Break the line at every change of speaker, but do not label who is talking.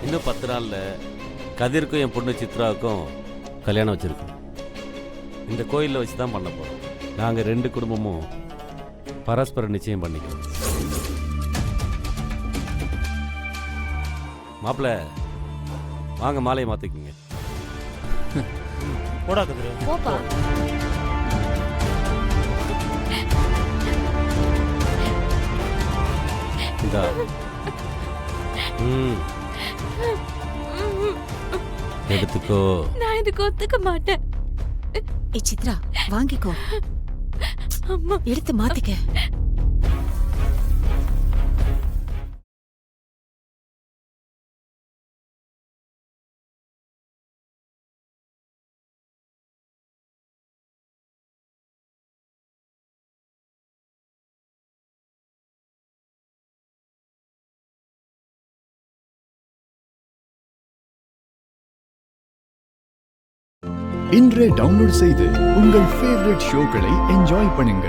இன்னும் 10 நாளில் கதிர்க்கும் என் பொண்ணு சித்ராவுக்கும் கல்யாணம் வச்சுருக்கோம். இந்த கோயிலில் வச்சு தான் பண்ண போகிறோம். நாங்கள் 2 குடும்பமும் பரஸ்பர நிச்சயம் பண்ணிக்கிறோம். மாப்பிள்ள வாங்க, மாலையை மாற்றிக்குங்க.
போடா கதிர்.
போப்பா.
இந்தா. எடுத்துக்கோ.
நான் இதுக்கு ஒத்துக்க மாட்டேன்.
சித்ரா வாங்கிக்கோ.
அம்மா
எடுத்து மாத்திக்க.
இன்றே டவுன்லோட் செய்து உங்கள் ஃபேவரட் ஷோக்களை என்ஜாய் பண்ணுங்க.